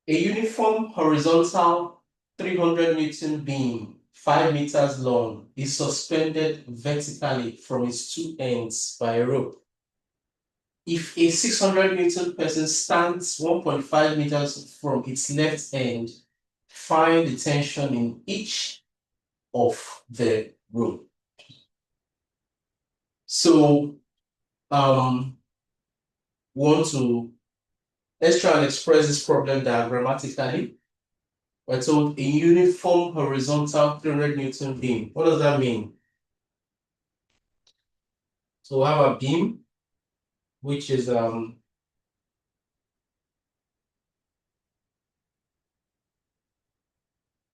A uniform horizontal 300 Newton beam, 5 meters long, is suspended vertically from its two ends by a rope. If a 600 Newton person stands 1.5 meters from its left end, find the tension in each of the rope. So, let's try and express this problem diagrammatically. We're told a uniform horizontal 300 Newton beam. What does that mean? So we have a beam, which is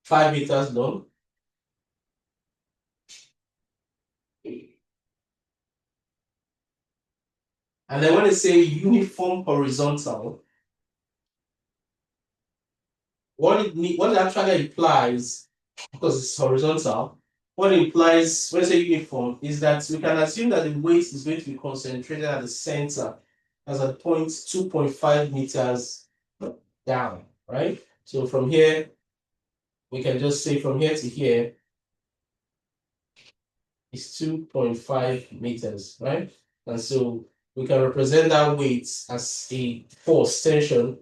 5 meters long. And then when they say uniform horizontal, what it actually implies, because it's horizontal, what it implies when I say uniform is that we can assume that the weight is going to be concentrated at the center as a point 2.5 meters down, right? So from here, we can just say from here to here is 2.5 meters, right? And so we can represent that weight as a force tension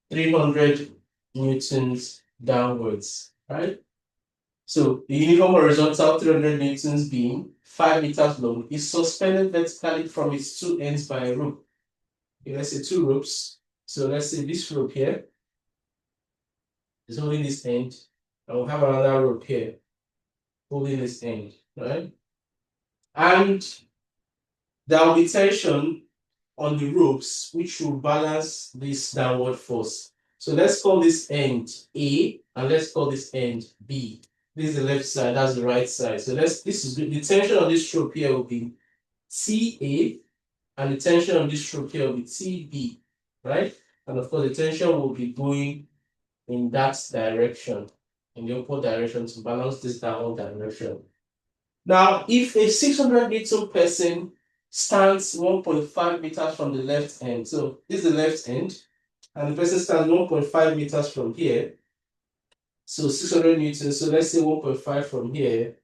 300 newtons downwards, right? So the uniform horizontal 300 newtons beam, 5 meters long, is suspended vertically from its two ends by a rope. Okay, let's say two ropes. So let's say this rope here is holding this end, and we'll have another rope here holding this end, right? And there will be tension on the ropes, which will balance this downward force. So let's call this end A, and let's call this end B. This is the left side, that's the right side. So this is the tension on this rope here will be TA, and the tension on this rope here will be TB, right? And of course, the tension will be going in that direction, in the upward direction, to balance this downward direction. Now, if a 600 Newton person stands 1.5 meters from the left end, so this is the left end, and the person stands 1.5 meters from here, so 600 Newtons, so let's say 1.5 from here,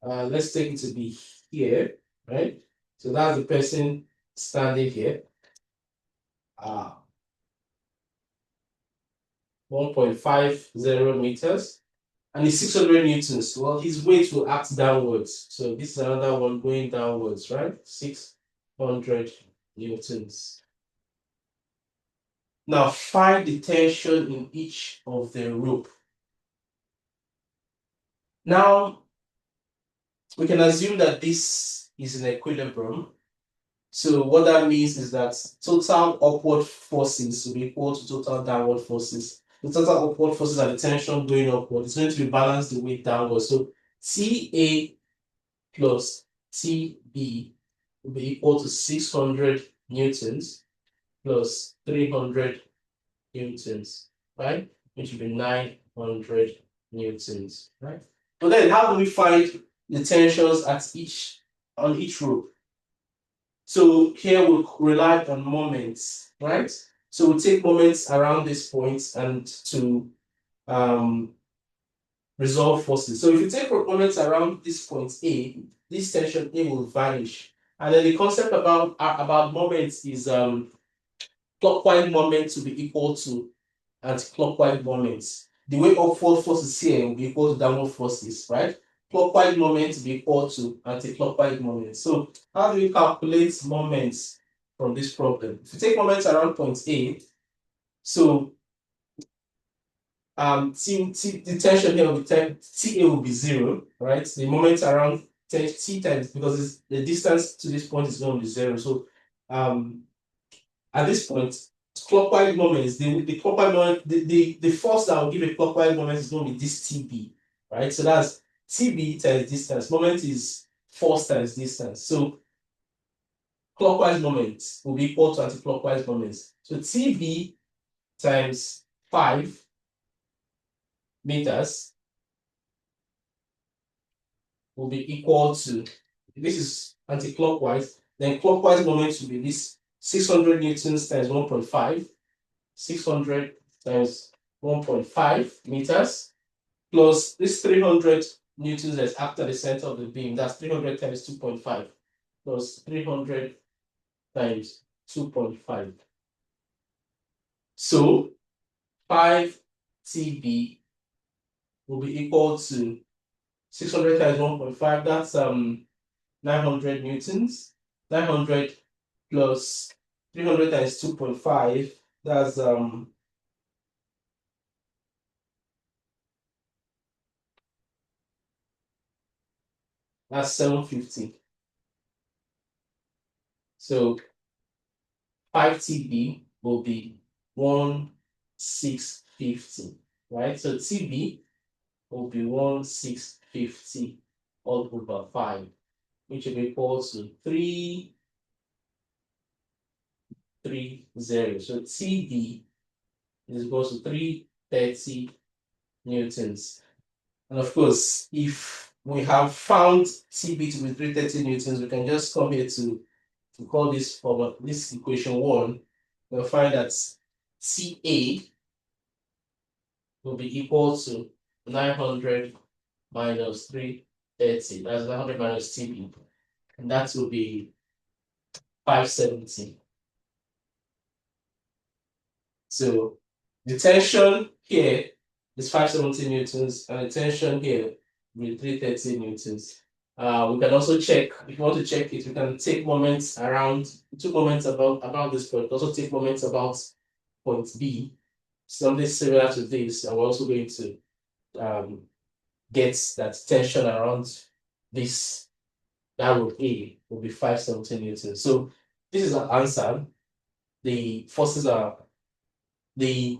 let's take it to be here, right? So that's the person standing here. 1.50 meters, and it's 600 newtons. Well, his weight will act downwards. So this is another one going downwards, right? 600 newtons. Now find the tension in each of the rope. Now, we can assume that this is an equilibrium. So what that means is that total upward forces will be equal to total downward forces. The total upward forces are the tension going upward. It's going to be balanced the way downward. So TA plus TB will be equal to 600 newtons plus 300 newtons, right? Which will be 900 newtons, right? But then how do we find the tensions on each rope? So here we'll rely on moments, right? So we'll take moments around this point and to resolve forces. So if you take moments around this point A, this tension A will vanish. And then the concept about moments is clockwise moments will be equal to anti-clockwise moments. The way upward forces here will be equal to downward forces, right? Clockwise moments will be equal to anti-clockwise moments. So how do we calculate moments from this problem? If you take moments around point A, so the tension here will be TA will be 0, right? The moment around t times, because the distance to this point is going to be 0. So at this point, clockwise moments, the clockwise moment, the force that will give a clockwise moment is going to be this TB, right? So that's TB times distance. Moment is force times distance. So clockwise moments will be equal to anti-clockwise moments. So TB times 5 meters will be equal to, this is anti-clockwise, then clockwise moment will be this 600 newtons times 1.5, 600 times 1.5 meters, plus this 300 newtons that's after the center of the beam. That's 300 times 2.5, plus 300 times 2.5. So 5 TB will be equal to 600 times 1.5. That's 900 newtons. 900 plus 300 times 2.5. That's 750. So 5 TB will be 1650, right? So TB will be 1650 all over 5, which will be equal to 330. So TB is equal to 330 newtons. And of course, if we have found TB to be 330 newtons, we can just come here to call this formula, this equation 1. We'll find that TA will be equal to 900 minus 330. That's 900 minus TB. And that will be 570. So the tension here is 570 newtons, and the tension here will be 330 newtons. We can also check, if you want to check it, we can take moments around, 2 moments about this point, also take moments about point B, something similar to this, and we're also going to get that tension around this, that root A will be 570 newtons. So this is our answer. The forces are the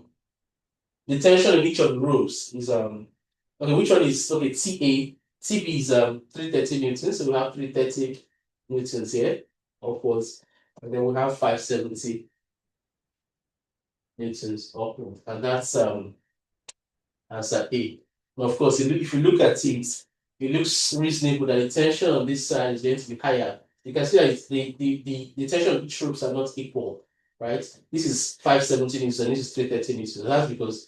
tension in each of the rows is okay, which one is okay, TB is 330 newtons, so we have 330 newtons here, upwards, and then we have 570 newtons upwards, and that's answer A. But of course, if you look at it, it looks reasonable that the tension on this side is going to be higher. You can see that the tension of each ropes are not equal, right? This is 570 newtons and this is 330 newtons. That's because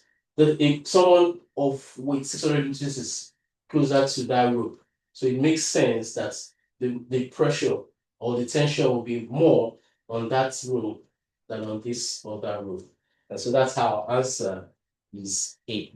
someone of weight 600 newtons is closer to that rope. So it makes sense that the pressure or the tension will be more on that rope than on this other rope. And so that's how our answer is A.